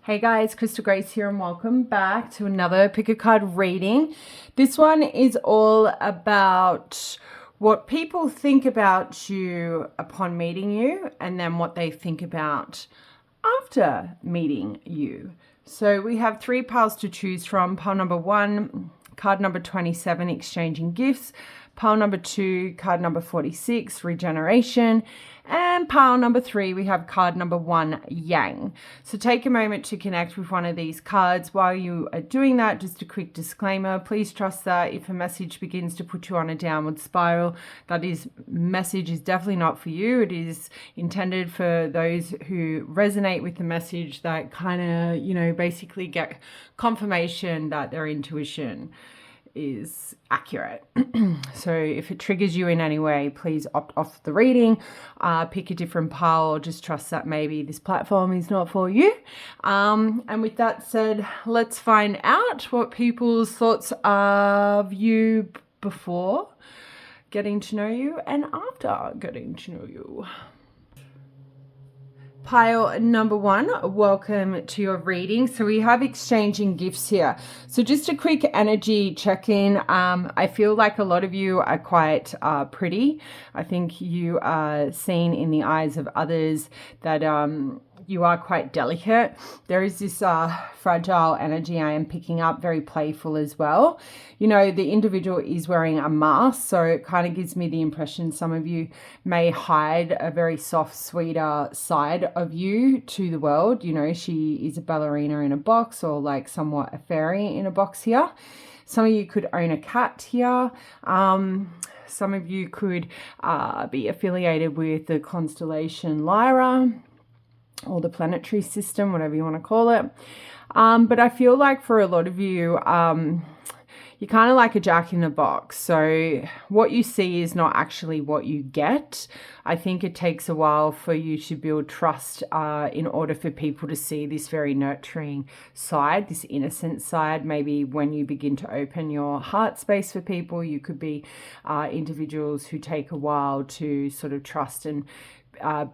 Hey guys, Crystal Grace here and welcome back to another pick a card reading. This one is all about what people think about you upon meeting you and then what they think about after meeting you. So we have three piles to choose from. Pile number 1, card number 27, exchanging gifts. Pile number 2, card number 46, regeneration. And pile number 3, we have card number 1, yang. So take a moment to connect with one of these cards. While you are doing that, just a quick disclaimer. Please trust that if a message begins to put you on a downward spiral, that message is definitely not for you. It is intended for those who resonate with the message, that kind of, basically get confirmation that their intuition is accurate. So if it triggers you in any way, please opt off the reading, pick a different pile, or just trust that maybe this platform is not for you. And with that said, let's find out what people's thoughts of you before getting to know you and after getting to know you. Pile number 1, welcome to your reading. So we have exchanging gifts here. So just a quick energy check-in. I feel like a lot of you are quite pretty. I think you are seen in the eyes of others that you are quite delicate. There is this fragile energy I am picking up, very playful as well. The individual is wearing a mask, so it kind of gives me the impression some of you may hide a very soft, sweeter side of you to the world. She is a ballerina in a box, or like somewhat a fairy in a box here. Some of you could own a cat here. Some of you could be affiliated with the constellation Lyra, or the planetary system, whatever you want to call it. But I feel like for a lot of you, you're kind of like a jack in the box. So what you see is not actually what you get. I think it takes a while for you to build trust in order for people to see this very nurturing side, this innocent side. Maybe when you begin to open your heart space for people, you could be individuals who take a while to sort of trust and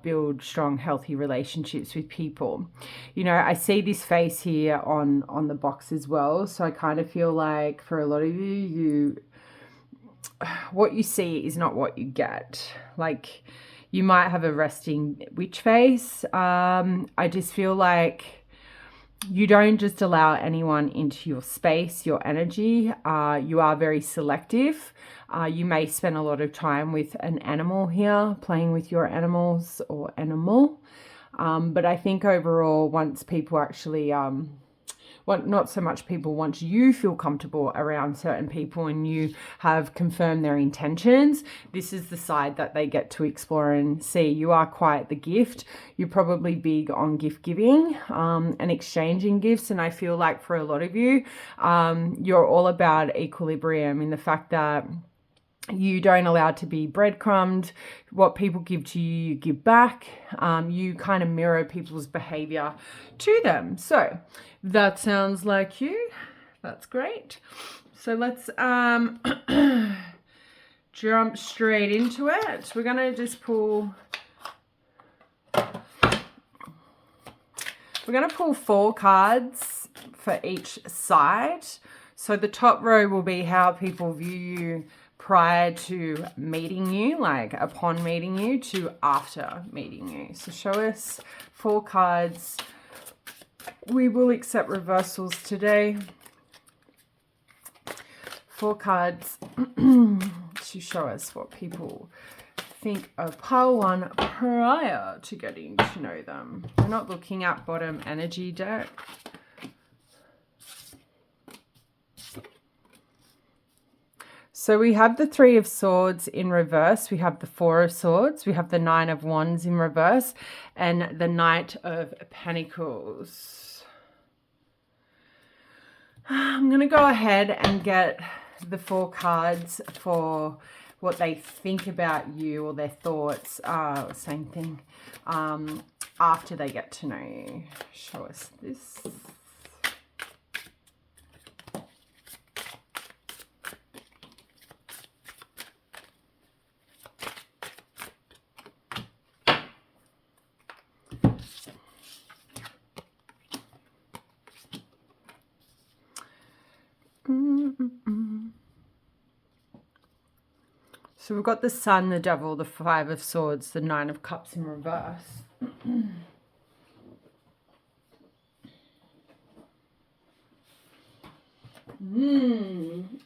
build strong, healthy relationships with people. I see this face here on the box as well. So I kind of feel like for a lot of you, what you see is not what you get. Like, you might have a resting witch face. I just feel like you don't just allow anyone into your space, your energy. You are very selective. You may spend a lot of time with an animal here, playing with your animals or animal. But I think overall, once people actually, not so much people, once you feel comfortable around certain people and you have confirmed their intentions, this is the side that they get to explore and see. You are quite the gift. You're probably big on gift giving and exchanging gifts. And I feel like for a lot of you, you're all about equilibrium in the fact that you don't allow it to be breadcrumbed. What people give to you, you give back. You kind of mirror people's behavior to them. So that sounds like you. That's great. So let's jump straight into it. We're going to just pull... We're going to pull 4 cards for each side. So the top row will be how people view you prior to meeting you, like upon meeting you, to after meeting you. So show us 4 cards. We will accept reversals today. 4 cards to show us what people think of pile 1 prior to getting to know them. We're not looking at bottom energy deck. So we have the 3 of Swords in reverse, we have the 4 of Swords, we have the 9 of Wands in reverse, and the Knight of Pentacles. I'm going to go ahead and get the 4 cards for what they think about you, or their thoughts, same thing, after they get to know you. Show us this. So we've got the Sun, the Devil, the Five of Swords, the Nine of Cups in reverse.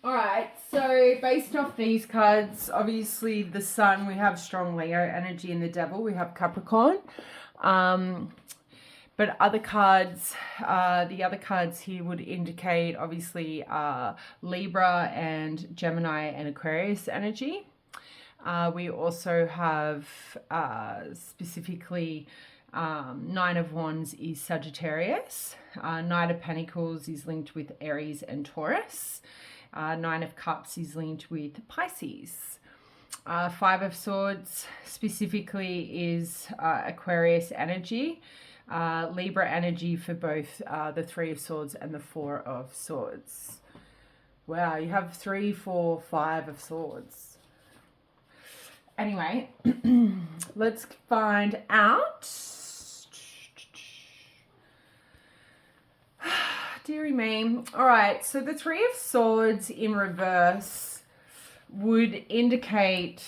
All right, so based off these cards, obviously the Sun, we have strong Leo energy, and the Devil, we have Capricorn. But other cards, the other cards here would indicate obviously Libra and Gemini and Aquarius energy. We also have specifically Nine of Wands is Sagittarius. Knight of Pentacles is linked with Aries and Taurus. Nine of Cups is linked with Pisces. Five of Swords specifically is Aquarius energy. Libra energy for both the Three of Swords and the Four of Swords. Wow, you have 3, 4, 5 of Swords. Anyway, let's find out. Dearie me. All right, so the Three of Swords in reverse would indicate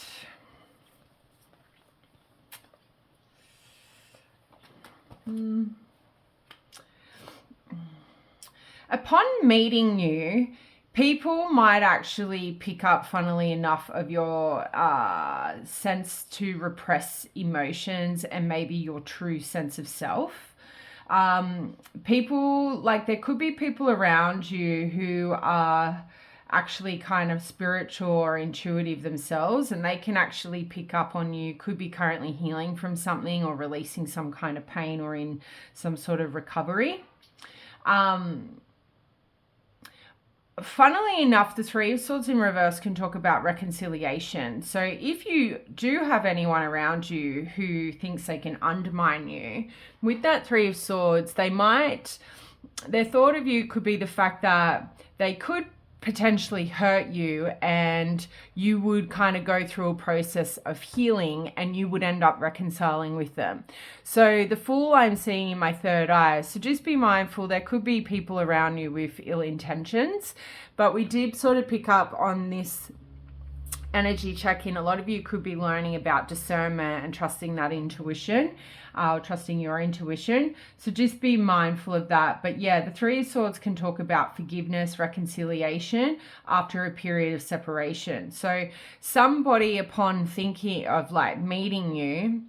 upon meeting you, people might actually pick up, funnily enough, of your sense to repress emotions and maybe your true sense of self. People, like there could be people around you who are actually kind of spiritual or intuitive themselves, and they can actually pick up on you, could be currently healing from something or releasing some kind of pain or in some sort of recovery. Funnily enough, the Three of Swords in reverse can talk about reconciliation. So if you do have anyone around you who thinks they can undermine you, with that Three of Swords, their thought of you could be the fact that they could potentially hurt you, and you would kind of go through a process of healing and you would end up reconciling with them. So the Fool I'm seeing in my third eye, so just be mindful, there could be people around you with ill intentions, but we did sort of pick up on this energy check-in. A lot of you could be learning about discernment and trusting that intuition, trusting your intuition. So just be mindful of that. But yeah, the Three of Swords can talk about forgiveness, reconciliation after a period of separation. So somebody, upon thinking of like meeting you,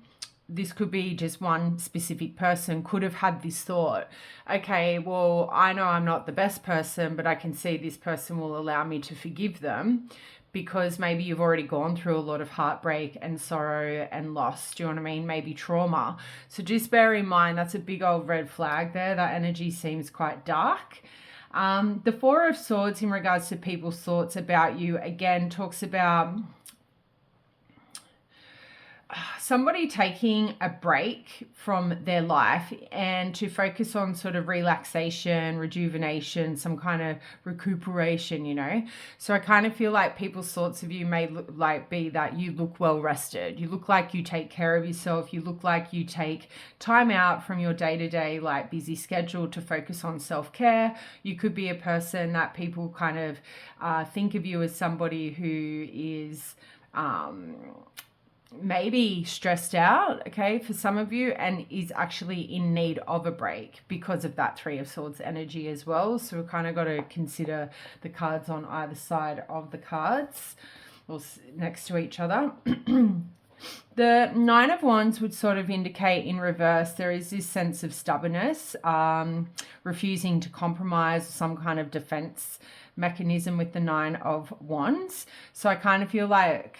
this could be just one specific person, could have had this thought, okay, well, I know I'm not the best person, but I can see this person will allow me to forgive them, because maybe you've already gone through a lot of heartbreak and sorrow and loss. Do you know what I mean? Maybe trauma. So just bear in mind, that's a big old red flag there. That energy seems quite dark. The Four of Swords in regards to people's thoughts about you, again, talks about somebody taking a break from their life and to focus on sort of relaxation, rejuvenation, some kind of recuperation, you know. So I kind of feel like people's thoughts of you may look like be that you look well rested, you look like you take care of yourself, you look like you take time out from your day-to-day like busy schedule to focus on self-care. You could be a person that people kind of think of you as somebody who is maybe stressed out, okay, for some of you, and is actually in need of a break because of that Three of Swords energy as well. So we've kind of got to consider the cards on either side of the cards or next to each other. The Nine of Wands would sort of indicate in reverse there is this sense of stubbornness, refusing to compromise, some kind of defense mechanism with the Nine of Wands. So I kind of feel like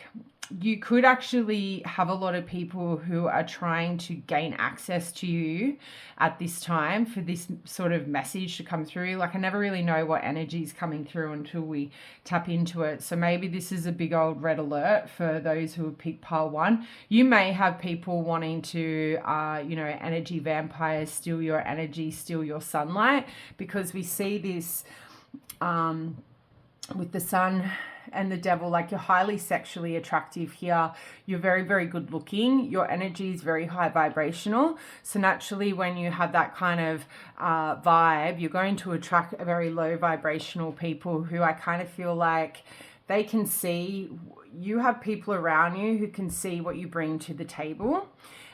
you could actually have a lot of people who are trying to gain access to you at this time for this sort of message to come through. Like I never really know what energy is coming through until we tap into it. So maybe this is a big old red alert for those who have picked pile one. You may have people wanting to, energy vampires, steal your energy, steal your sunlight, because we see this with the sun and the devil, like you're highly sexually attractive here. You're very, very good looking. Your energy is very high vibrational. So naturally, when you have that kind of vibe, you're going to attract a very low vibrational people who I kind of feel like they can see, you have people around you who can see what you bring to the table.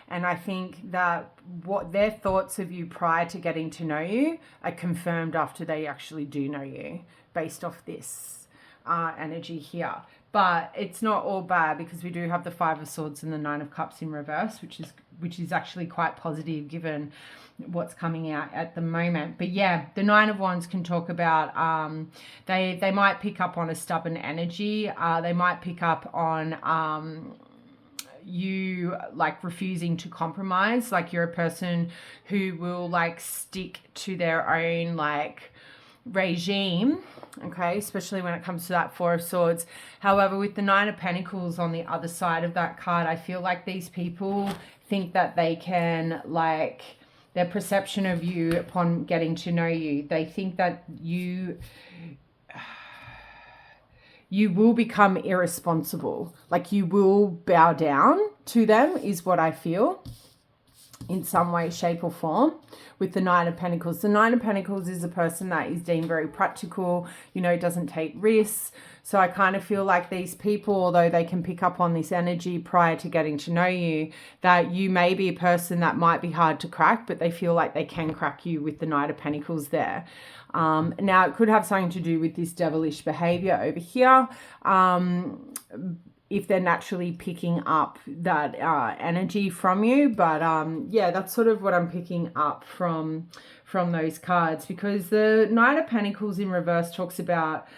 And I think that what their thoughts of you prior to getting to know you are confirmed after they actually do know you, based off this energy here. But it's not all bad, because we do have the Five of Swords and the Nine of Cups in reverse, which is actually quite positive given what's coming out at the moment. But yeah, the Nine of Wands can talk about they might pick up on a stubborn energy. They might pick up on you like refusing to compromise. Like you're a person who will like stick to their own like regime, okay, especially when it comes to that Four of Swords. However, with the Nine of Pentacles on the other side of that card, I feel like these people think that they can, like, their perception of you upon getting to know you, they think that you will become irresponsible. Like you will bow down to them is what I feel, in some way, shape or form, with the Nine of Pentacles. The Nine of Pentacles is a person that is deemed very practical, you know, doesn't take risks. So I kind of feel like these people, although they can pick up on this energy prior to getting to know you, that you may be a person that might be hard to crack, but they feel like they can crack you with the Knight of Pentacles there. Now, it could have something to do with this devilish behavior over here. If they're naturally picking up that energy from you. But yeah, that's sort of what I'm picking up from those cards, because the Knight of Pentacles in reverse talks about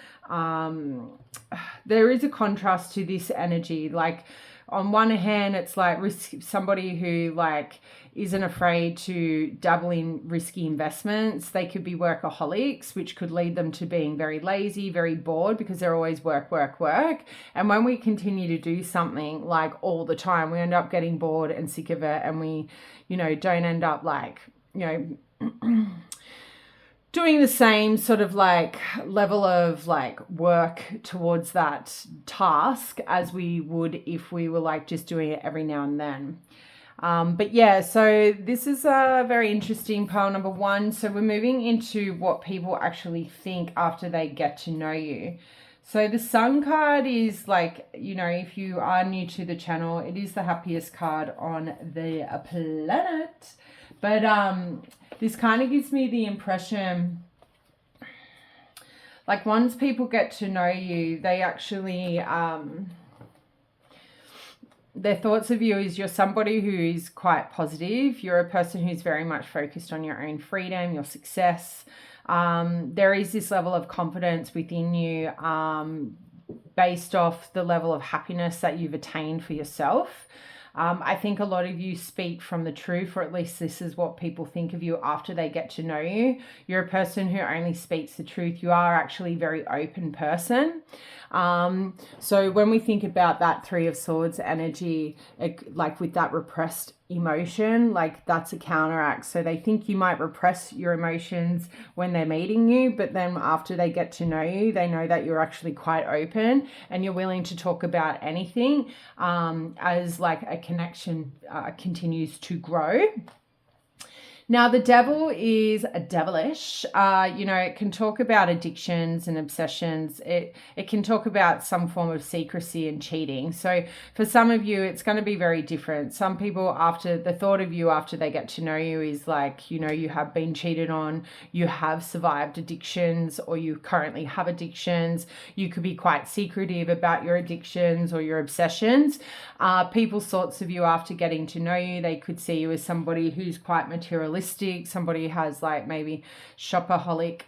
there is a contrast to this energy. Like on one hand, it's like somebody who like isn't afraid to dabble in risky investments. They could be workaholics, which could lead them to being very lazy, very bored, because they're always work. And when we continue to do something like all the time, we end up getting bored and sick of it. And we, you know, don't end up like, you know, doing the same sort of like level of like work towards that task as we would if we were like just doing it every now and then. But yeah, so this is a very interesting pile number one. So we're moving into what people actually think after they get to know you. So the Sun card is like, you know, if you are new to the channel, it is the happiest card on the planet. But this kind of gives me the impression, like once people get to know you, they actually, their thoughts of you is you're somebody who is quite positive. You're a person who's very much focused on your own freedom, your success. There is this level of confidence within you based off the level of happiness that you've attained for yourself. I think a lot of you speak from the truth, or at least this is what people think of you after they get to know you. You're a person who only speaks the truth. You are actually a very open person. So when we think about that Three of Swords energy, like with that repressed emotion, like that's a counteract. So they think you might repress your emotions when they're meeting you, but then after they get to know you, they know that you're actually quite open and you're willing to talk about anything as like a connection continues to grow. Now, the devil is devilish. You know, it can talk about addictions and obsessions. It can talk about some form of secrecy and cheating. So for some of you, it's going to be very different. Some people, after the thought of you after they get to know you is like, you know, you have been cheated on, you have survived addictions, or you currently have addictions. You could be quite secretive about your addictions or your obsessions. People's thoughts of you after getting to know you, they could see you as somebody who's quite materialistic. Somebody has like maybe shopaholic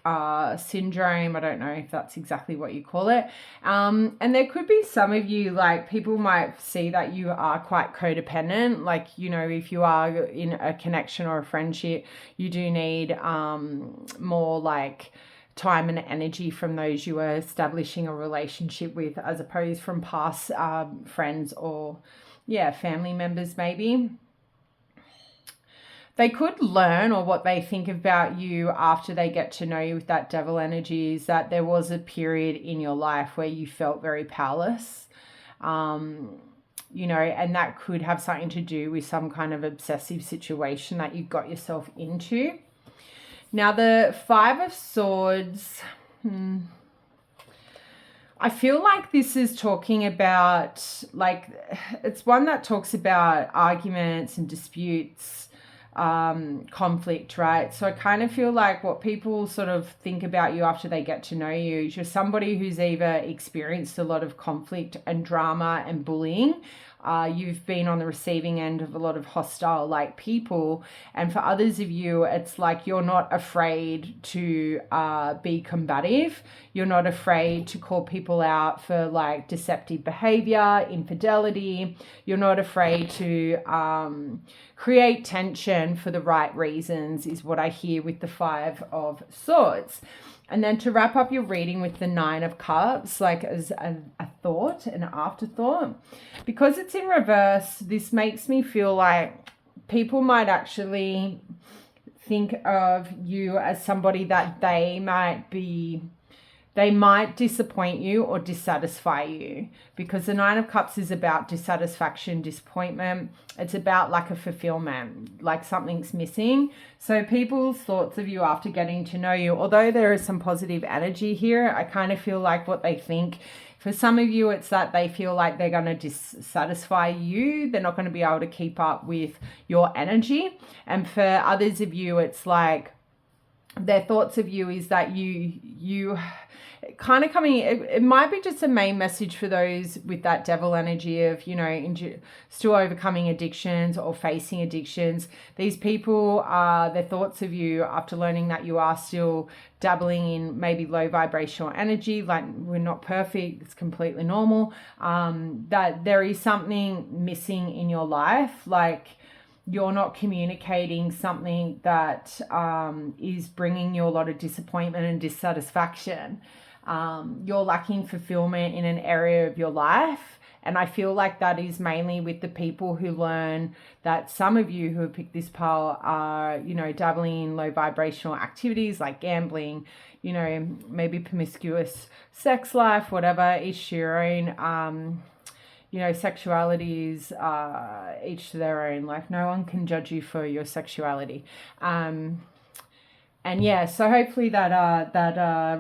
syndrome. I don't know if that's exactly what you call it. And there could be some of you, like people might see that you are quite codependent. Like, you know, if you are in a connection or a friendship, you do need more like time and energy from those you are establishing a relationship with, as opposed from past friends or family members maybe. they could learn, or what they think about you after they get to know you with that devil energy, is that there was a period in your life where you felt very powerless. You know, and that could have something to do with some kind of obsessive situation that you got yourself into. Now, the Five of Swords, I feel like this is talking about, like, it's one that talks about arguments and disputes, conflict, right? So I kind of feel like what people sort of think about you after they get to know you is you're somebody who's either experienced a lot of conflict and drama and bullying. You've been on the receiving end of a lot of hostile like people, and for others of you, it's like you're not afraid to be combative. You're not afraid to call people out for like deceptive behavior, infidelity. You're not afraid to create tension for the right reasons, is what I hear with the Five of Swords. And then to wrap up your reading with the Nine of Cups, like as a thought, an afterthought, because it's in reverse, this makes me feel like people might actually think of you as somebody that they might disappoint you or dissatisfy you, because the Nine of Cups is about dissatisfaction, disappointment. It's about lack of fulfillment, like something's missing. So people's thoughts of you after getting to know you, although there is some positive energy here, I kind of feel like what they think, for some of you, it's that they feel like they're going to dissatisfy you. They're not going to be able to keep up with your energy. And for others of you, it's like their thoughts of you is that you kind of coming, it might be just a main message for those with that devil energy of, you know, still overcoming addictions or facing addictions. These people are, their thoughts of you after learning that you are still dabbling in maybe low vibrational energy, like we're not perfect, it's completely normal, that there is something missing in your life, like you're not communicating something that is bringing you a lot of disappointment and dissatisfaction. You're lacking fulfillment in an area of your life. And I feel like that is mainly with the people who learn that some of you who have picked this pile are, you know, dabbling in low vibrational activities like gambling, you know, maybe promiscuous sex life, whatever, each to your own. You know, sexuality is each to their own. Like, no one can judge you for your sexuality. And yeah, so hopefully that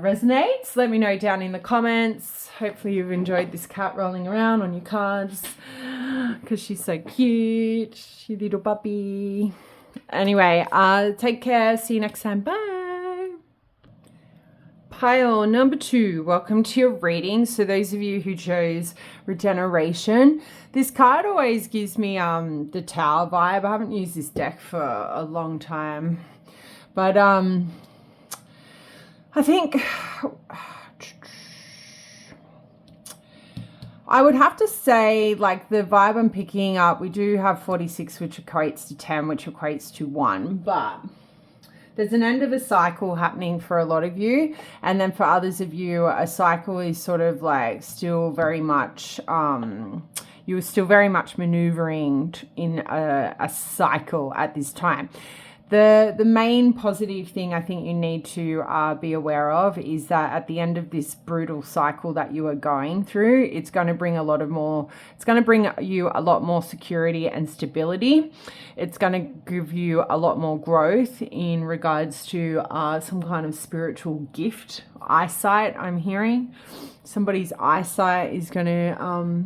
resonates. Let me know down in the comments. Hopefully you've enjoyed this cat rolling around on your cards because she's so cute. She's a little puppy. Anyway, take care. See you next time. Bye. Pile number 2, welcome to your reading. So those of you who chose Regeneration, this card always gives me the Tower vibe. I haven't used this deck for a long time, but I think I would have to say, like, the vibe I'm picking up, we do have 46, which equates to 10, which equates to 1, but there's an end of a cycle happening for a lot of you. And then for others of you, a cycle is sort of like still very much, you're still very much maneuvering in a cycle at this time. The main positive thing I think you need to be aware of is that at the end of this brutal cycle that you are going through, it's going to bring you a lot more security and stability. It's going to give you a lot more growth in regards to some kind of spiritual gift. Eyesight, I'm hearing. Somebody's eyesight is going to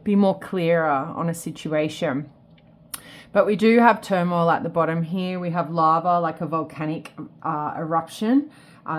be more clearer on a situation. But we do have turmoil at the bottom here. We have lava, like a volcanic eruption.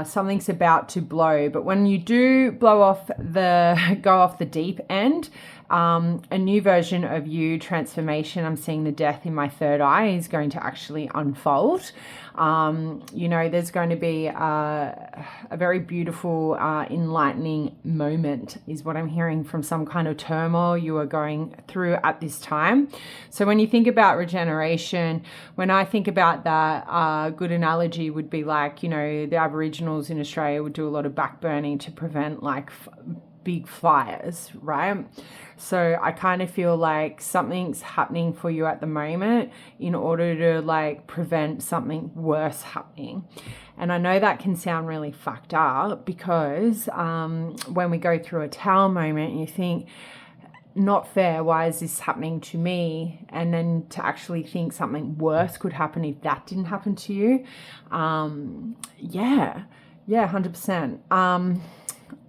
Something's about to blow. But when you do go off the deep end, a new version of you, transformation, I'm seeing the death in my third eye, is going to actually unfold. You know, there's going to be a very beautiful, enlightening moment is what I'm hearing from some kind of turmoil you are going through at this time. So when you think about regeneration, when I think about that, a good analogy would be like, you know, the Aboriginals in Australia would do a lot of backburning to prevent like big fires, right? So I kind of feel like something's happening for you at the moment in order to like prevent something worse happening. And I know that can sound really fucked up because when we go through a tower moment, you think, not fair, why is this happening to me? And then to actually think something worse could happen if that didn't happen to you. Yeah, 100%.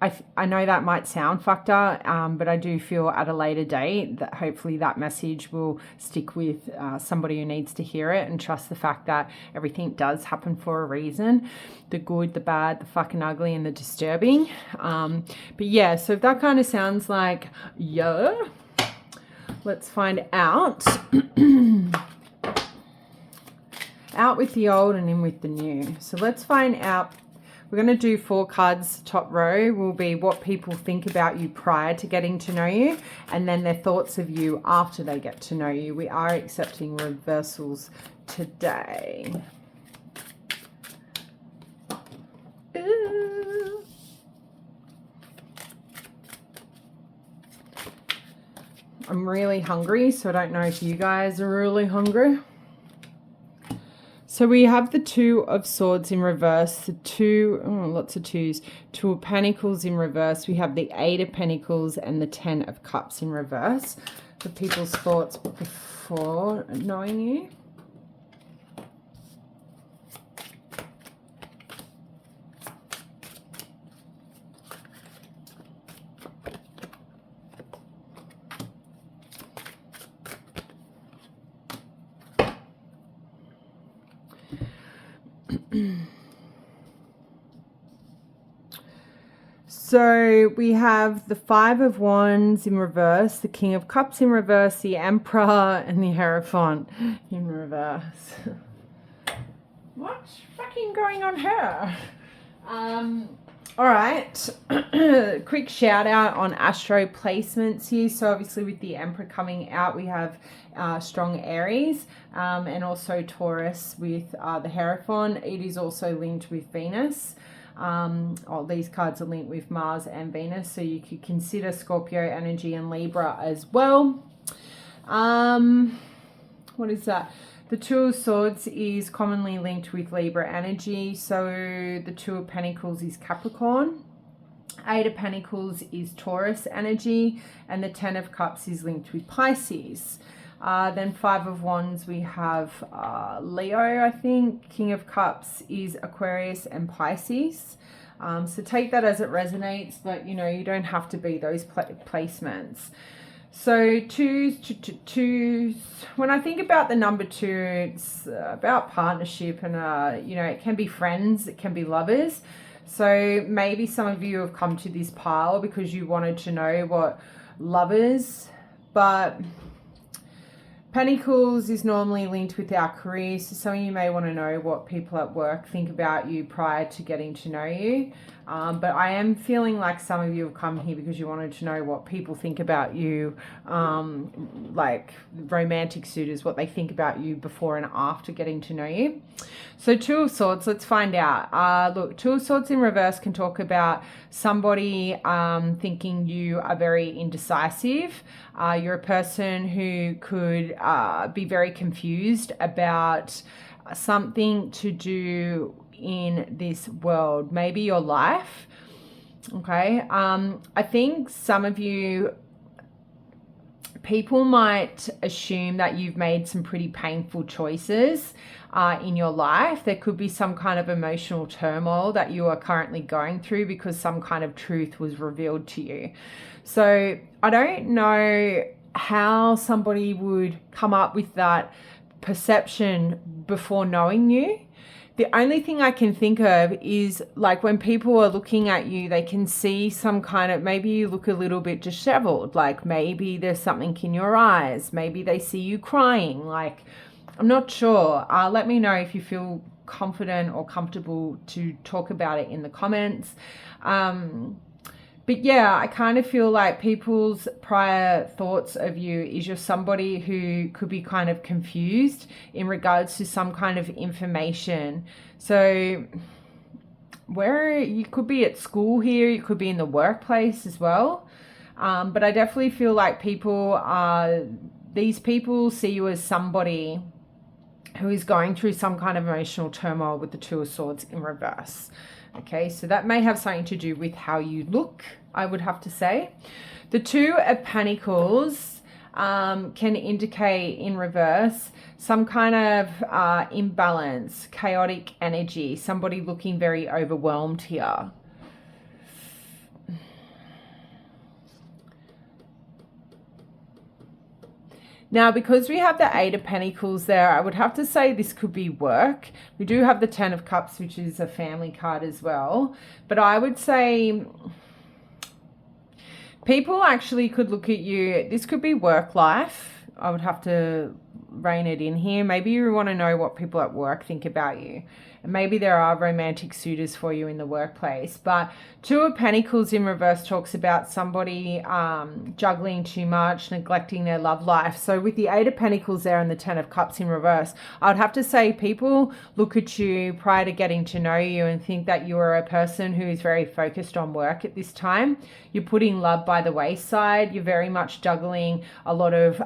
I know that might sound fucked up, but I do feel at a later date that hopefully that message will stick with somebody who needs to hear it and trust the fact that everything does happen for a reason. The good, the bad, the fucking ugly, and the disturbing. But yeah, so if that kind of sounds like, yeah, let's find out. Out with the old and in with the new. So let's find out. We're going to do 4 cards. Top row will be what people think about you prior to getting to know you, and then their thoughts of you after they get to know you. We are accepting reversals today. Ooh. I'm really hungry, so I don't know if you guys are really hungry. So we have the 2 of Swords in reverse, the 2, lots of 2s, 2 of Pentacles in reverse. We have the 8 of Pentacles and the 10 of Cups in reverse. For people's thoughts before knowing you. So we have the 5 of Wands in reverse, the King of Cups in reverse, the Emperor, and the Hierophant in reverse. What's fucking going on here? All right. Quick shout out on astro placements here. So obviously with the Emperor coming out, we have strong Aries and also Taurus with the Hierophant. It is also linked with Venus. These cards are linked with Mars and Venus, so you could consider Scorpio energy and Libra as well. What is that? The 2 of Swords is commonly linked with Libra energy, so the 2 of Pentacles is Capricorn. 8 of Pentacles is Taurus energy, and the 10 of Cups is linked with Pisces. Then 5 of Wands, we have Leo, I think. King of Cups is Aquarius and Pisces. So take that as it resonates, but you know, you don't have to be those placements. So twos, when I think about the number 2, it's about partnership and, you know, it can be friends, it can be lovers. So maybe some of you have come to this pile because you wanted to know what lovers, but Pentacles is normally linked with our careers, so some of you may want to know what people at work think about you prior to getting to know you. But I am feeling like some of you have come here because you wanted to know what people think about you, like romantic suitors, what they think about you before and after getting to know you. So 2 of Swords, let's find out. Look, 2 of Swords in reverse can talk about somebody thinking you are very indecisive. You're a person who could be very confused about something to do in this world, maybe your life. Okay. I think some of you, people might assume that you've made some pretty painful choices in your life. There could be some kind of emotional turmoil that you are currently going through because some kind of truth was revealed to you. So I don't know how somebody would come up with that perception before knowing you. The only thing I can think of is like when people are looking at you, they can see some kind of, maybe you look a little bit disheveled, like maybe there's something in your eyes, maybe they see you crying, like I'm not sure. Let me know if you feel confident or comfortable to talk about it in the comments. But yeah, I kind of feel like people's prior thoughts of you is you're somebody who could be kind of confused in regards to some kind of information. So where you could be at school here, you could be in the workplace as well. But I definitely feel like these people see you as somebody who is going through some kind of emotional turmoil with the Two of Swords in reverse. Okay, so that may have something to do with how you look, I would have to say. The Two of Pentacles can indicate in reverse some kind of imbalance, chaotic energy, somebody looking very overwhelmed here. Now, because we have the Eight of Pentacles there, I would have to say this could be work. We do have the Ten of Cups, which is a family card as well. But I would say people actually could look at you. This could be work life. I would have to rein it in here. Maybe you want to know what people at work think about you. And maybe there are romantic suitors for you in the workplace. But Two of Pentacles in reverse talks about somebody juggling too much, neglecting their love life. So with the Eight of Pentacles there and the Ten of Cups in reverse, I would have to say people look at you prior to getting to know you and think that you are a person who is very focused on work at this time. You're putting love by the wayside. You're very much juggling a lot of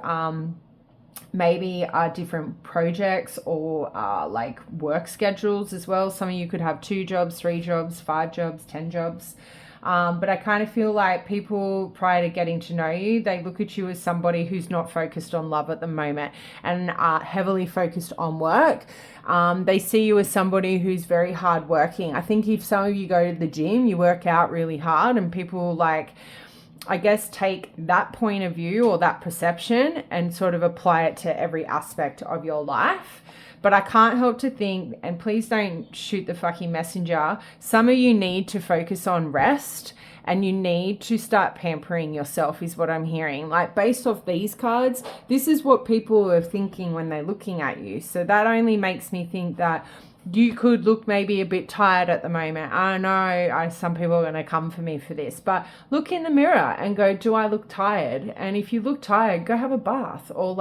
maybe different projects or like work schedules as well. Some of you could have 2 jobs, 3 jobs, 5 jobs, 10 jobs. But I kind of feel like people prior to getting to know you, they look at you as somebody who's not focused on love at the moment and heavily focused on work. They see you as somebody who's very hardworking. I think if some of you go to the gym, you work out really hard, and people I guess take that point of view or that perception and sort of apply it to every aspect of your life. But I can't help to think, and please don't shoot the fucking messenger, some of you need to focus on rest and you need to start pampering yourself is what I'm hearing. Like based off these cards, this is what people are thinking when they're looking at you. So that only makes me think that you could look maybe a bit tired at the moment. I know some people are going to come for me for this, but look in the mirror and go, do I look tired? And if you look tired, go have a bath or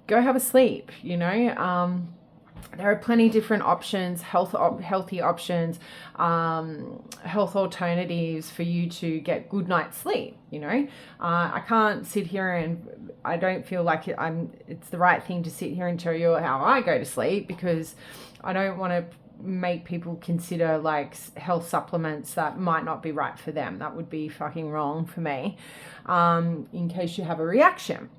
go have a sleep, There are plenty of different options, healthy options, health alternatives for you to get good night's sleep, I can't sit here and I don't feel like it's the right thing to sit here and tell you how I go to sleep, because I don't want to make people consider health supplements that might not be right for them. That would be fucking wrong for me, in case you have a reaction.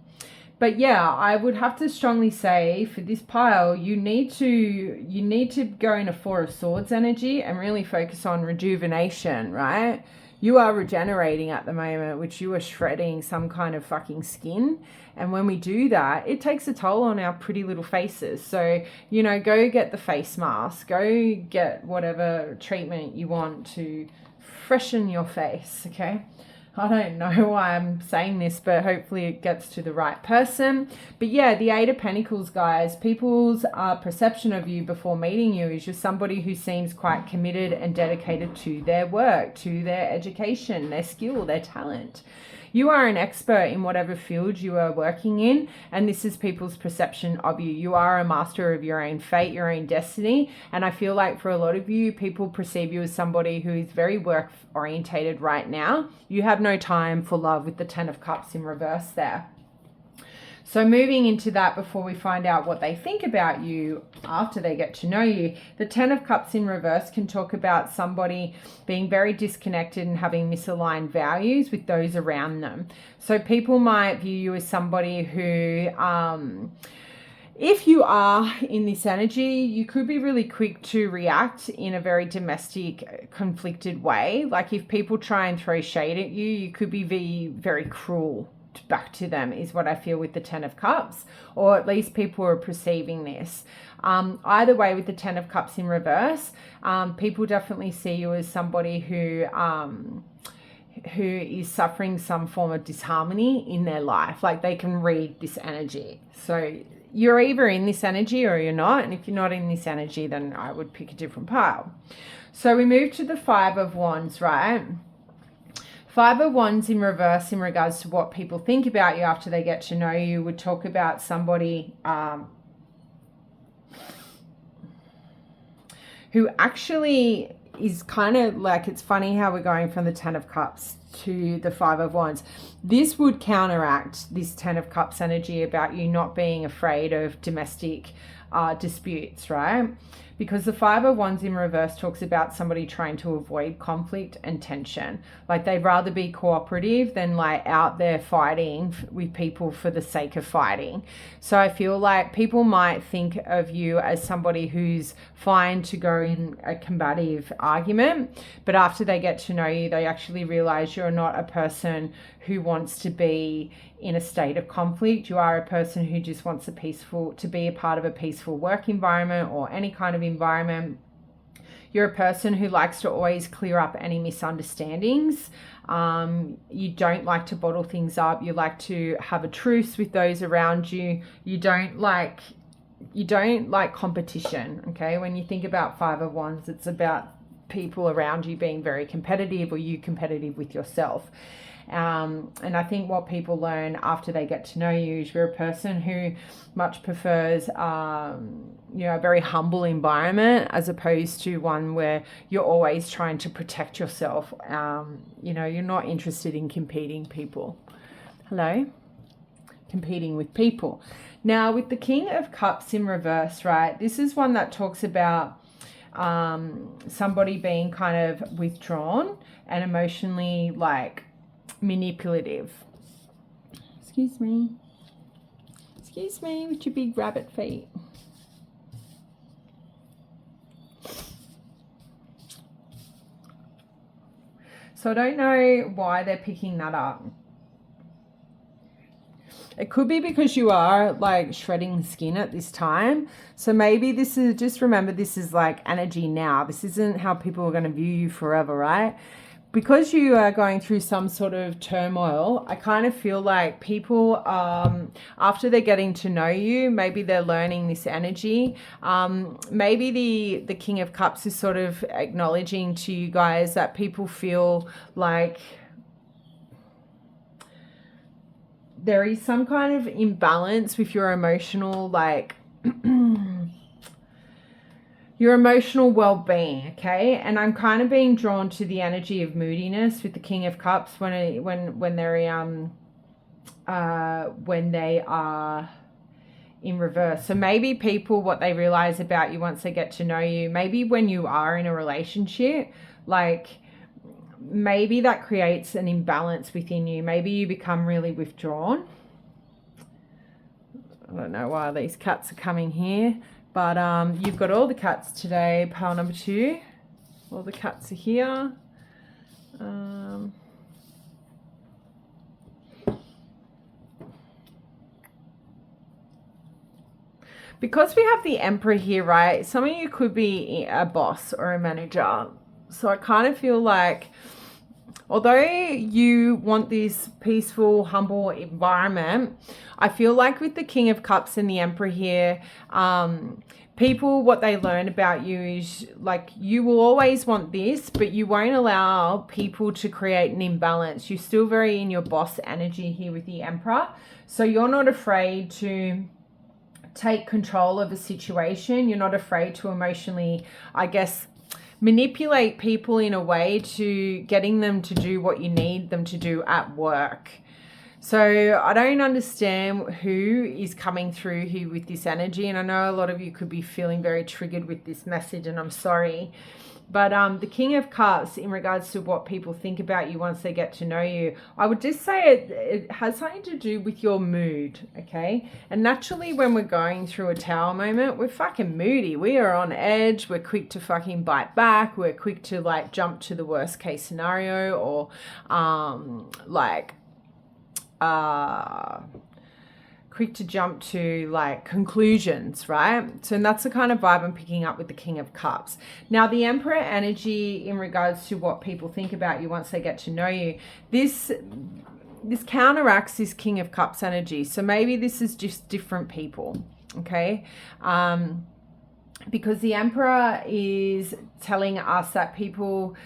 But yeah, I would have to strongly say for this pile, you need to go in a Four of Swords energy and really focus on rejuvenation, right? You are regenerating at the moment, which you are shredding some kind of fucking skin. And when we do that, it takes a toll on our pretty little faces. So, go get the face mask, go get whatever treatment you want to freshen your face, okay? I don't know why I'm saying this, but hopefully it gets to the right person. But yeah, the Eight of Pentacles, guys, people's perception of you before meeting you is just somebody who seems quite committed and dedicated to their work, to their education, their skill, their talent. You are an expert in whatever field you are working in, and this is people's perception of you. You are a master of your own fate, your own destiny, and I feel like for a lot of you, people perceive you as somebody who is very work-orientated right now. You have no time for love with the Ten of Cups in reverse there. So moving into that, before we find out what they think about you after they get to know you, the Ten of Cups in reverse can talk about somebody being very disconnected and having misaligned values with those around them. So people might view you as somebody who, if you are in this energy, you could be really quick to react in a very domestic, conflicted way. Like if people try and throw shade at you, you could be very cruel back to them, is what I feel with the Ten of Cups, or at least people are perceiving this. Either way, with the Ten of Cups in reverse, people definitely see you as somebody who is suffering some form of disharmony in their life. Like they can read this energy. So you're either in this energy or you're not. And if you're not in this energy, then I would pick a different pile. So we move to the Five of Wands, right? Five of Wands in reverse in regards to what people think about you after they get to know you would talk about somebody who actually is kind of like, it's funny how we're going from the 10 of Cups to the 5 of Wands. This would counteract this 10 of Cups energy about you not being afraid of domestic disputes, right? Because the 5 of Wands in reverse talks about somebody trying to avoid conflict and tension. Like, they'd rather be cooperative than like out there fighting with people for the sake of fighting. So I feel like people might think of you as somebody who's fine to go in a combative argument, but after they get to know you, they actually realize you're not a person who wants to be in a state of conflict. You are a person who just wants to be a part of a peaceful work environment or any kind of environment. You're a person who likes to always clear up any misunderstandings. You don't like to bottle things up. You like to have a truce with those around you. You don't like competition. Okay, when you think about 5 of Wands, it's about people around you being very competitive, or you competitive with yourself. And I think what people learn after they get to know you is you're a person who much prefers, a very humble environment, as opposed to one where you're always trying to protect yourself. You're not interested in competing with people. Now, with the King of Cups in reverse, right, this is one that talks about somebody being kind of withdrawn and emotionally like manipulative. Excuse me with your big rabbit feet. So I don't know why they're picking that up. It could be because you are like shredding skin at this time. So maybe this is, just remember, this is like energy now. This isn't how people are going to view you forever, right? Because you are going through some sort of turmoil, I kind of feel like people, after they're getting to know you, maybe they're learning this energy. Maybe the King of Cups is sort of acknowledging to you guys that people feel like there is some kind of imbalance with your emotional, your emotional well-being, okay? And I'm kind of being drawn to the energy of moodiness with the King of Cups when they are in reverse. So maybe people, what they realize about you once they get to know you, maybe when you are in a relationship, like maybe that creates an imbalance within you. Maybe you become really withdrawn. I don't know why these cats are coming here. But you've got all the cats today, pile number 2. All the cats are here. Because we have the Emperor here, right? Some of you could be a boss or a manager. So I kind of feel like, although you want this peaceful, humble environment, I feel like with the King of Cups and the Emperor here, people, what they learn about you is like, you will always want this, but you won't allow people to create an imbalance. You're still very in your boss energy here with the Emperor. So you're not afraid to take control of a situation. You're not afraid to emotionally, I guess, manipulate people in a way to getting them to do what you need them to do at work. So I don't understand who is coming through here with this energy. And I know a lot of you could be feeling very triggered with this message, and I'm sorry. But the King of Cups, in regards to what people think about you once they get to know you, I would just say it has something to do with your mood, okay? And naturally, when we're going through a Tower moment, we're fucking moody. We are on edge. We're quick to fucking bite back. We're quick to like jump to the worst case scenario, or quick to jump to like conclusions, right? So that's the kind of vibe I'm picking up with the King of Cups. Now, the Emperor energy, in regards to what people think about you once they get to know you, this counteracts this King of Cups energy. So maybe this is just different people, okay? Because the Emperor is telling us that people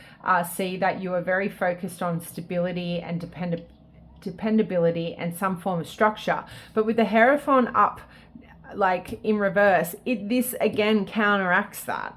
see that you are very focused on stability and dependability and some form of structure. But with the Hierophant up, like in reverse, this again counteracts that.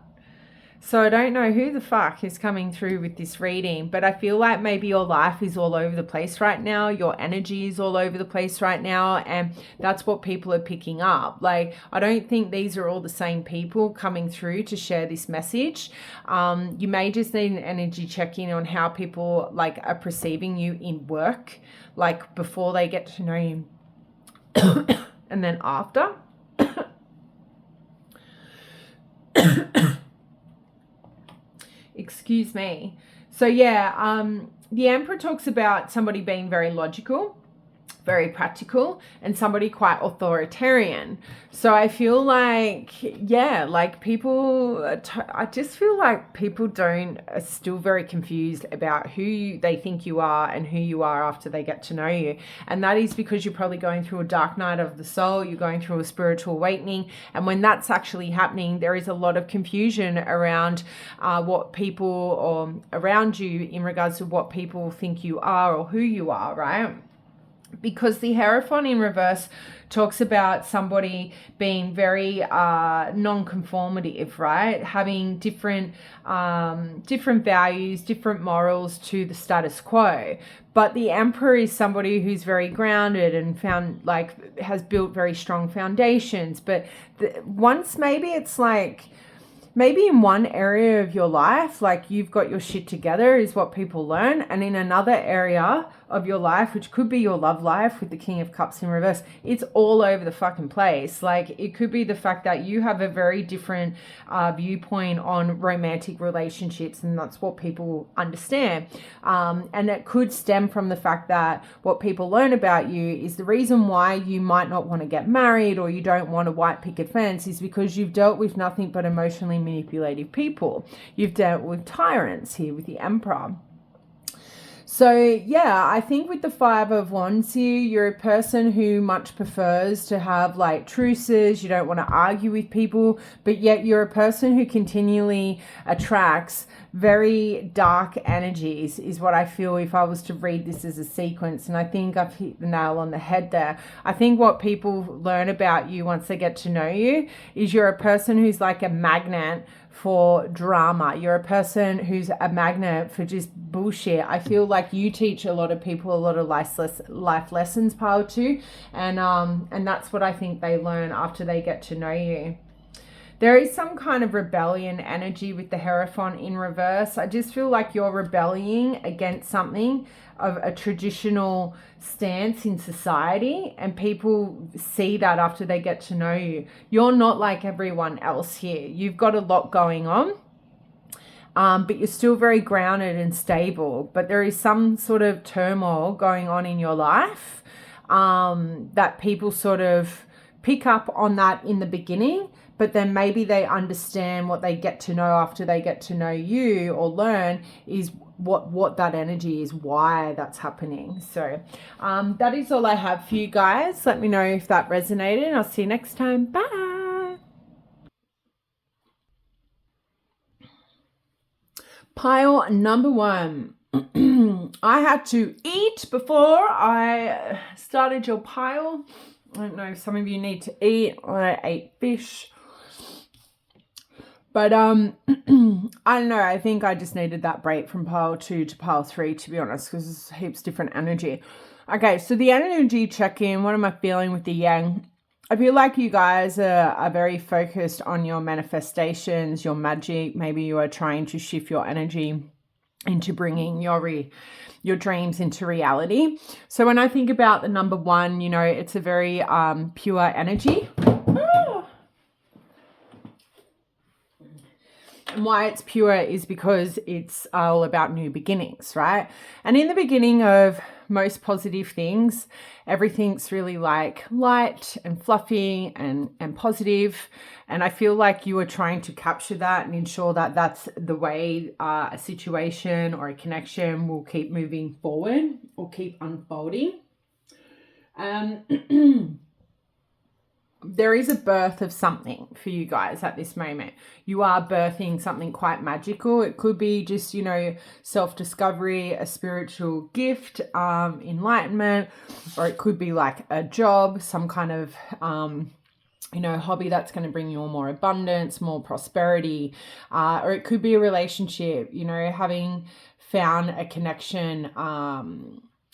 So I don't know who the fuck is coming through with this reading, but I feel like maybe your life is all over the place right now. Your energy is all over the place right now. And that's what people are picking up. Like, I don't think these are all the same people coming through to share this message. You may just need an energy check-in on how people like are perceiving you in work, like before they get to know you and then after. Excuse me. So yeah, the Emperor talks about somebody being very logical, very practical, and somebody quite authoritarian. So I feel like, yeah, like people, I just feel like people are still very confused about who they think you are and who you are after they get to know you. And that is because you're probably going through a dark night of the soul, you're going through a spiritual awakening. And when that's actually happening, there is a lot of confusion around what people or around you in regards to what people think you are or who you are, right? Because the Hierophant in reverse talks about somebody being very non-conformative, right? Having different values, different morals to the status quo. But the Emperor is somebody who's very grounded and has built very strong foundations. But once maybe it's like, maybe in one area of your life, like you've got your shit together is what people learn. And in another area of your life, which could be your love life with the King of Cups in reverse, it's all over the fucking place. Like it could be the fact that you have a very different viewpoint on romantic relationships, and that's what people understand. And it could stem from the fact that what people learn about you is the reason why you might not want to get married or you don't want a white picket fence is because you've dealt with nothing but emotionally manipulative people. You've dealt with tyrants here with the Emperor. So yeah, I think with the Five of Wands here, you're a person who much prefers to have like truces. You don't want to argue with people, but yet you're a person who continually attracts very dark energies is what I feel if I was to read this as a sequence. And I think I've hit the nail on the head there. I think what people learn about you once they get to know you is you're a person who's like a magnet for drama. You're a person who's a magnet for just bullshit. I feel like you teach a lot of people a lot of life lessons, Pile 2, and that's what I think they learn after they get to know you. There is some kind of rebellion energy with the Hierophant in reverse. I just feel like you're rebelling against something of a traditional stance in society, and people see that after they get to know you. You're not like everyone else here. You've got a lot going on, but you're still very grounded and stable. But there is some sort of turmoil going on in your life that people sort of pick up on that in the beginning, but then maybe they understand what they get to know after they get to know you or learn is what that energy is, why that's happening. So that is all I have for you guys. Let me know if that resonated, and I'll see you next time. Bye. Pile number 1. I had to eat before I started your pile. I don't know if some of you need to eat. I ate fish. But I don't know. I think I just needed that break from pile 2 to pile 3, to be honest, because it's heaps different energy. Okay, so the energy check-in. What am I feeling with the yang? I feel like you guys are very focused on your manifestations, your magic. Maybe you are trying to shift your energy into bringing your dreams into reality. So when I think about the number 1, you know, it's a very pure energy. And why it's pure is because it's all about new beginnings, right? And in the beginning of most positive things, everything's really like light and fluffy and positive. And I feel like you are trying to capture that and ensure that that's the way a situation or a connection will keep moving forward or keep unfolding. There is a birth of something for you guys at this moment. You are birthing something quite magical. It could be just, you know, self-discovery, a spiritual gift, enlightenment, or it could be like a job, some kind of hobby that's going to bring you more abundance, more prosperity, or it could be a relationship, having found a connection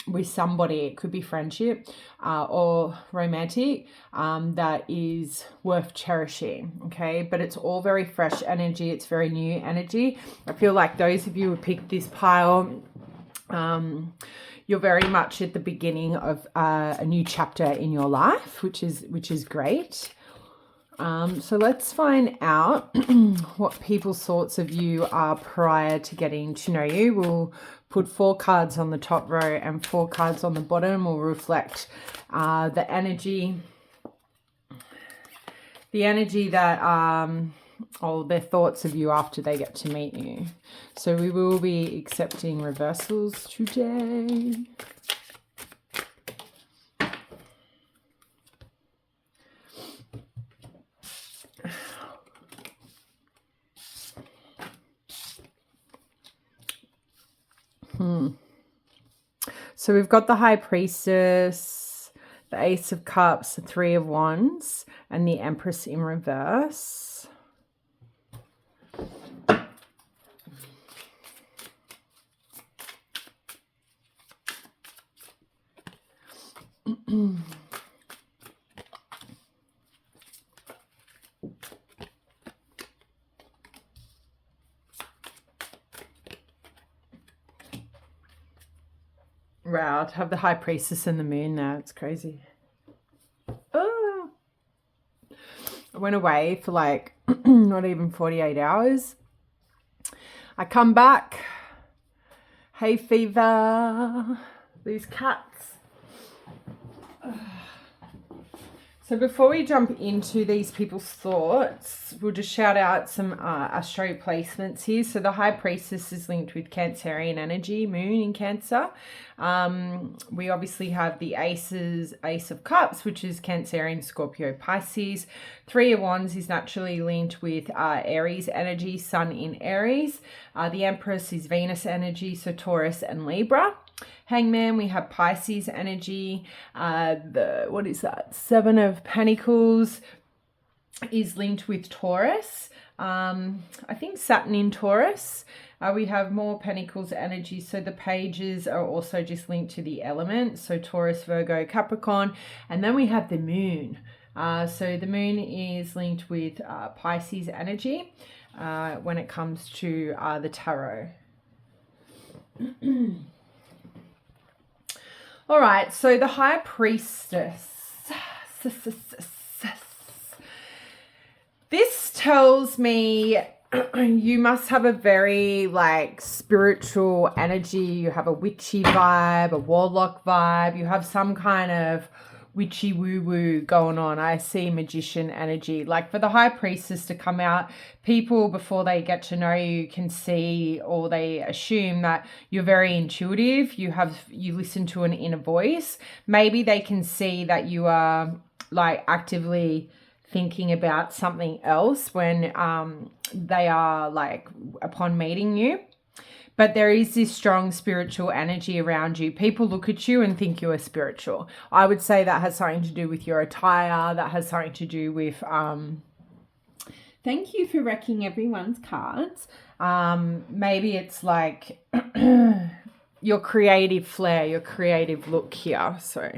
with somebody. It could be friendship or romantic that is worth cherishing, okay? But it's all very fresh energy. It's very new energy. I feel like those of you who picked this pile, you're very much at the beginning of a new chapter in your life, which is great. So let's find out what people's thoughts of you are prior to getting to know you. We'll put 4 cards on the top row and 4 cards on the bottom. Will reflect the energy that, or their thoughts of you after they get to meet you. So we will be accepting reversals today. So we've got the High Priestess, the Ace of Cups, the Three of Wands, and the Empress in reverse. Wow, to have the High Priestess and the Moon now, it's crazy. Oh. I went away for like not even 48 hours. I come back, hay fever, these cats. So before we jump into these people's thoughts, we'll just shout out some astro placements here. So the High Priestess is linked with Cancerian energy, Moon in Cancer. We obviously have the Ace of Cups, which is Cancerian, Scorpio, Pisces. Three of Wands is naturally linked with Aries energy, Sun in Aries. The Empress is Venus energy, so Taurus and Libra. Hangman, we have Pisces energy. What is that? 7 of Pentacles is linked with Taurus. I think Saturn in Taurus. We have more Pentacles energy. So the pages are also just linked to the elements. So Taurus, Virgo, Capricorn. And then we have the Moon. So the Moon is linked with Pisces energy when it comes to the tarot. All right, so the High Priestess. This tells me you must have a very spiritual energy. You have a witchy vibe, a warlock vibe. You have some kind of witchy woo-woo going on. I see magician energy. Like for the High Priestess to come out, people before they get to know you can see, or they assume that you're very intuitive. You listen to an inner voice. Maybe they can see that you are actively thinking about something else when they are upon meeting you. But there is this strong spiritual energy around you. People look at you and think you are spiritual. I would say that has something to do with your attire. That has something to do with... thank you for wrecking everyone's cards. Maybe it's your creative flair, your creative look here. So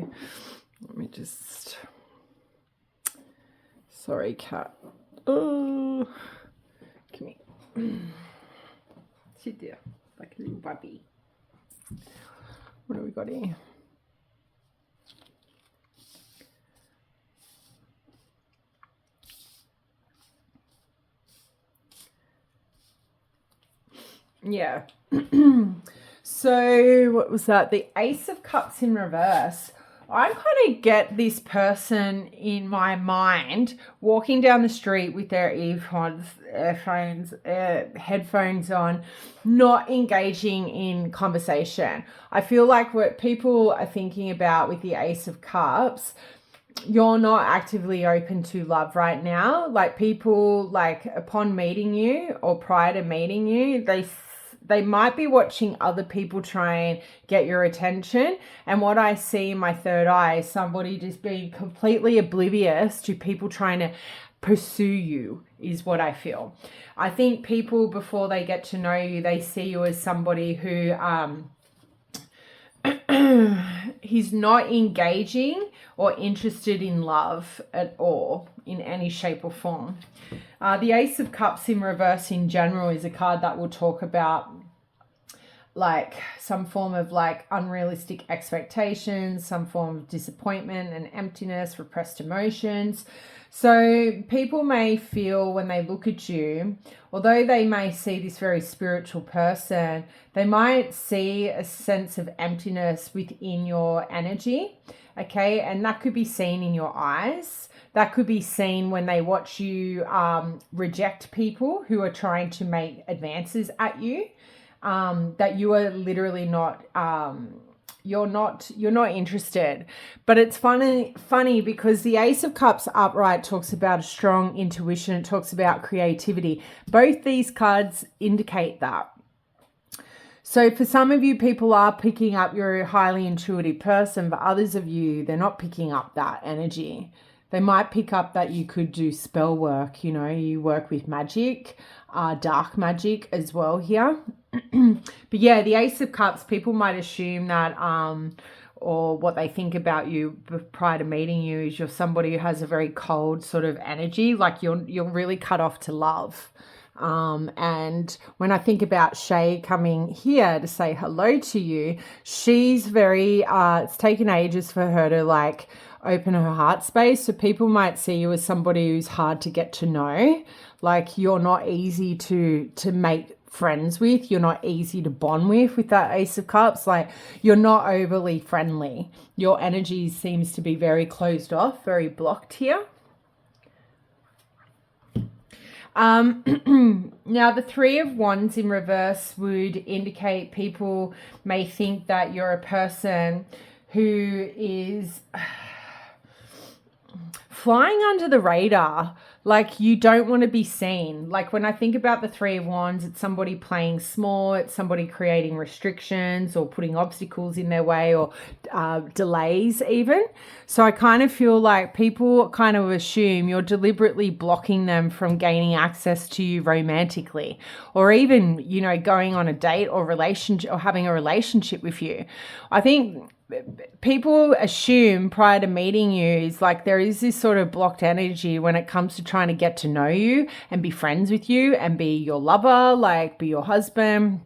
let me just... Sorry, cat. Oh, come here. Sit there. Like a little puppy. What do we got here? Yeah. So what was that? The Ace of Cups in reverse. I kind of get this person in my mind walking down the street with their headphones on, not engaging in conversation. I feel like what people are thinking about with the Ace of Cups, you're not actively open to love right now. Like people, upon meeting you or prior to meeting you, they might be watching other people try and get your attention. And what I see in my third eye is somebody just being completely oblivious to people trying to pursue you, is what I feel. I think people, before they get to know you, they see you as somebody who he's not engaging or interested in love at all in any shape or form. The Ace of Cups in reverse in general is a card that will talk about like some form of like unrealistic expectations, some form of disappointment and emptiness, repressed emotions. So people may feel when they look at you, although they may see this very spiritual person, they might see a sense of emptiness within your energy, okay? And that could be seen in your eyes. That could be seen when they watch you reject people who are trying to make advances at you, that you are literally not... You're not interested. But it's funny because the Ace of Cups upright talks about a strong intuition. It talks about creativity. Both these cards indicate that. So for some of you, people are picking up you're a highly intuitive person, but others of you, they're not picking up that energy. They might pick up that you could do spell work, you know, you work with magic, dark magic as well here. But yeah, the Ace of Cups, people might assume that, or what they think about you prior to meeting you is you're somebody who has a very cold sort of energy, like you're really cut off to love. And when I think about Shay coming here to say hello to you, she's very, it's taken ages for her to like open her heart space. So people might see you as somebody who's hard to get to know. Like you're not easy to make friends with. You're not easy to bond with that Ace of Cups. Like you're not overly friendly. Your energy seems to be very closed off, very blocked here. Now the Three of Wands in reverse would indicate people may think that you're a person who is flying under the radar. Like you don't want to be seen. Like when I think about the Three of Wands, it's somebody playing small, it's somebody creating restrictions or putting obstacles in their way or delays even. So I kind of feel like people kind of assume you're deliberately blocking them from gaining access to you romantically, or even, you know, going on a date or relationship or having a relationship with you. I think people assume prior to meeting you is like there is this sort of blocked energy when it comes to trying to get to know you and be friends with you and be your lover, like be your husband.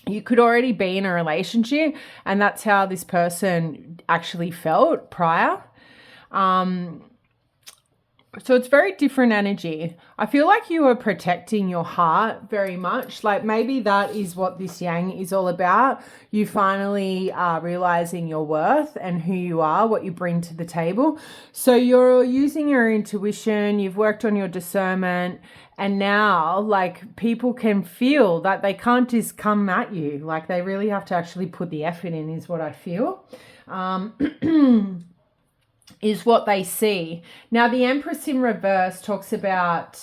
You could already be in a relationship and that's how this person actually felt prior. So it's very different energy. I feel like you are protecting your heart very much. Like maybe that is what this yang is all about. You finally are realizing your worth and who you are, what you bring to the table. So you're using your intuition, you've worked on your discernment, and now like people can feel that they can't just come at you. Like they really have to actually put the effort in is what I feel. Is what they see. Now, the Empress in reverse talks about,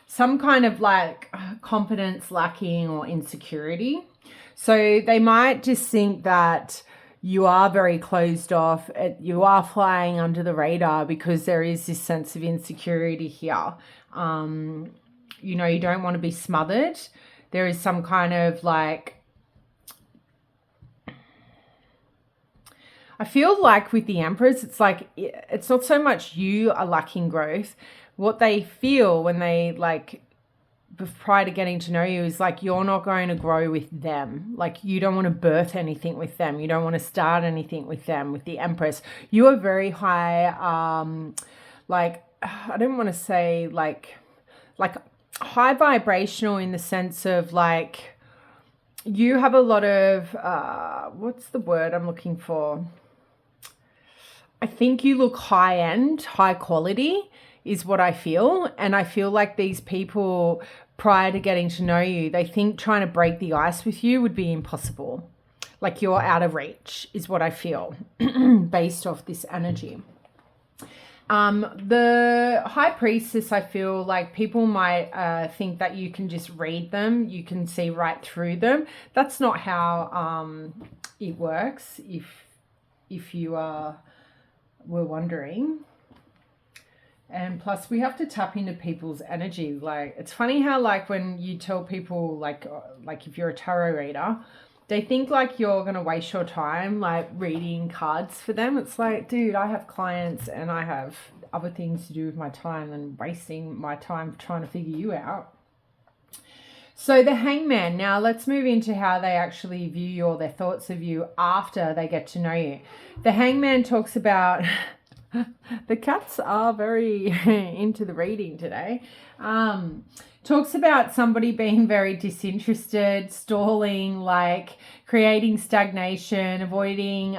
some kind of like confidence lacking or insecurity. So they might just think that you are very closed off, you are flying under the radar because there is this sense of insecurity here. You know, you don't want to be smothered. There is some kind of like, I feel like with the Empress, it's like, it's not so much you are lacking growth. What they feel when they like, prior to getting to know you is like, you're not going to grow with them. Like you don't want to birth anything with them. You don't want to start anything with them, with the Empress. You are very high, like, I don't want to say like high vibrational in the sense of like you have a lot of what's the word I'm looking for? I think you look high end, high quality is what I feel. And I feel like these people prior to getting to know you, they think trying to break the ice with you would be impossible. Like you're out of reach is what I feel based off this energy. The High Priestess, I feel like people might think that you can just read them, you can see right through them. That's not how it works, if you were wondering. And plus, we have to tap into people's energy. Like, it's funny how, like, when you tell people, like if you're a tarot reader, they think like you're going to waste your time, like, reading cards for them. It's like, dude, I have clients and I have other things to do with my time than wasting my time trying to figure you out. So the Hangman, now let's move into how they actually view you, or their thoughts of you after they get to know you. The Hangman talks about... the cats are very into the reading today. Talks about somebody being very disinterested, stalling, like creating stagnation, avoiding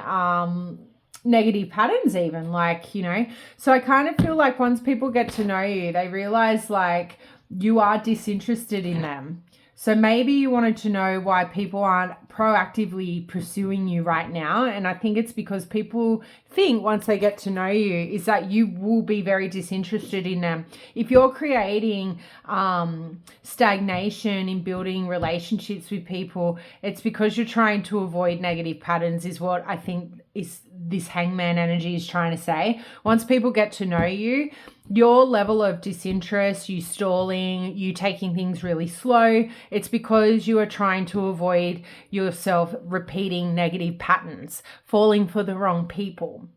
negative patterns even, like, you know. So I kind of feel like once people get to know you, they realize like you are disinterested in them. So maybe you wanted to know why people aren't proactively pursuing you right now. And I think it's because people think once they get to know you is that you will be very disinterested in them. If you're creating stagnation in building relationships with people, it's because you're trying to avoid negative patterns, is what I think is this Hangman energy is trying to say. Once people get to know you, your level of disinterest, you stalling, you taking things really slow, it's because you are trying to avoid yourself repeating negative patterns, falling for the wrong people.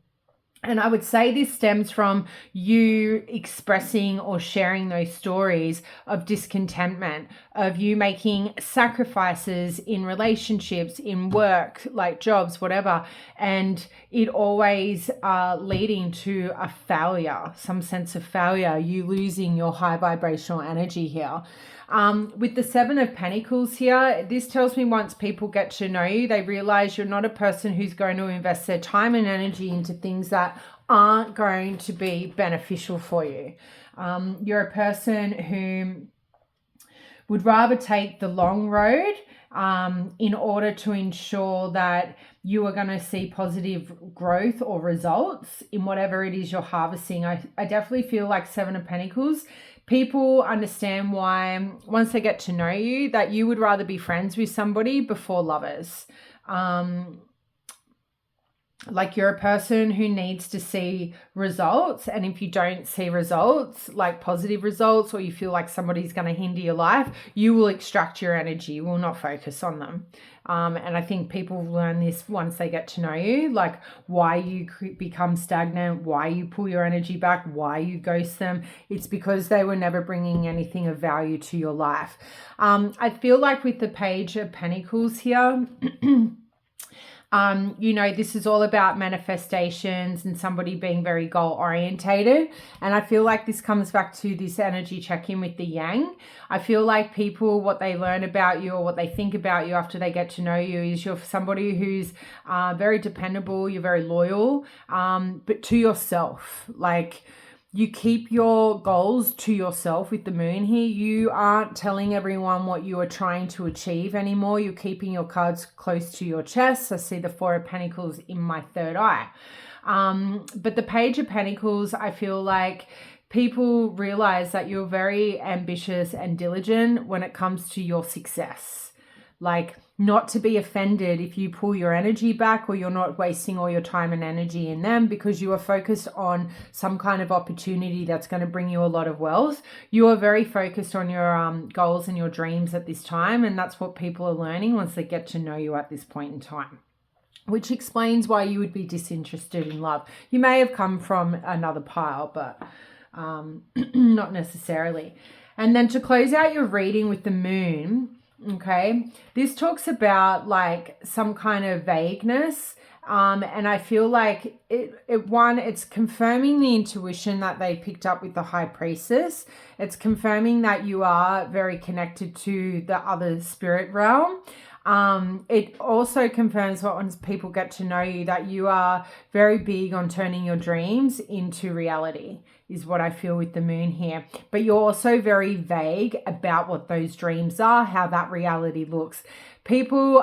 And I would say this stems from you expressing or sharing those stories of discontentment, of you making sacrifices in relationships, in work, like jobs, whatever. And it always leading to a failure, some sense of failure, you losing your high vibrational energy here. With the Seven of Pentacles here, this tells me once people get to know you, they realize you're not a person who's going to invest their time and energy into things that aren't going to be beneficial for you. You're a person who would rather take the long road in order to ensure that you are going to see positive growth or results in whatever it is you're harvesting. I definitely feel like Seven of Pentacles, people understand why once they get to know you that you would rather be friends with somebody before lovers. Like you're a person who needs to see results, and if you don't see results, like positive results, or you feel like somebody's going to hinder your life, you will extract your energy, you will not focus on them. And I think people learn this once they get to know you, like why you become stagnant, why you pull your energy back, why you ghost them. It's because they were never bringing anything of value to your life. I feel like with the Page of Pentacles here, you know, this is all about manifestations and somebody being very goal orientated. And I feel like this comes back to this energy check-in with the Yang. I feel like people, what they learn about you or what they think about you after they get to know you is you're somebody who's very dependable, you're very loyal, but to yourself. Like, you keep your goals to yourself with the Moon here. You aren't telling everyone what you are trying to achieve anymore. You're keeping your cards close to your chest. I see the Four of Pentacles in my third eye. But the Page of Pentacles, I feel like people realize that you're very ambitious and diligent when it comes to your success. Like, not to be offended if you pull your energy back or you're not wasting all your time and energy in them because you are focused on some kind of opportunity that's going to bring you a lot of wealth. You are very focused on your goals and your dreams at this time, and that's what people are learning once they get to know you at this point in time, which explains why you would be disinterested in love. You may have come from another pile, but not necessarily. And then to close out your reading with the Moon, okay, this talks about like some kind of vagueness, and I feel like it's confirming the intuition that they picked up with the High Priestess. It's confirming that you are very connected to the other spirit realm. It also confirms that once people get to know you that you are very big on turning your dreams into reality, is what I feel with the Moon here. But you're also very vague about what those dreams are, how that reality looks. People,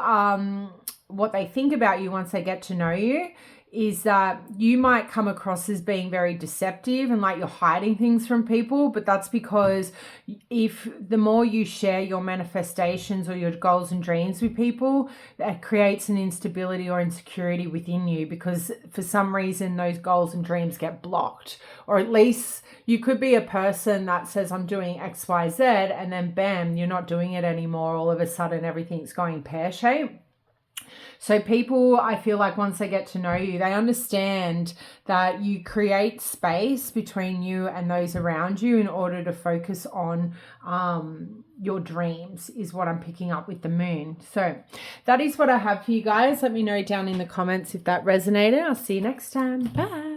what they think about you once they get to know you is that you might come across as being very deceptive and like you're hiding things from people, but that's because if the more you share your manifestations or your goals and dreams with people, that creates an instability or insecurity within you, because for some reason those goals and dreams get blocked. Or at least you could be a person that says, I'm doing XYZ, and then bam, you're not doing it anymore. All of a sudden everything's going pear-shaped. So people, I feel like once they get to know you, they understand that you create space between you and those around you in order to focus on your dreams, is what I'm picking up with the moon. So that is what I have for you guys. Let me know down in the comments if that resonated. I'll see you next time. Bye.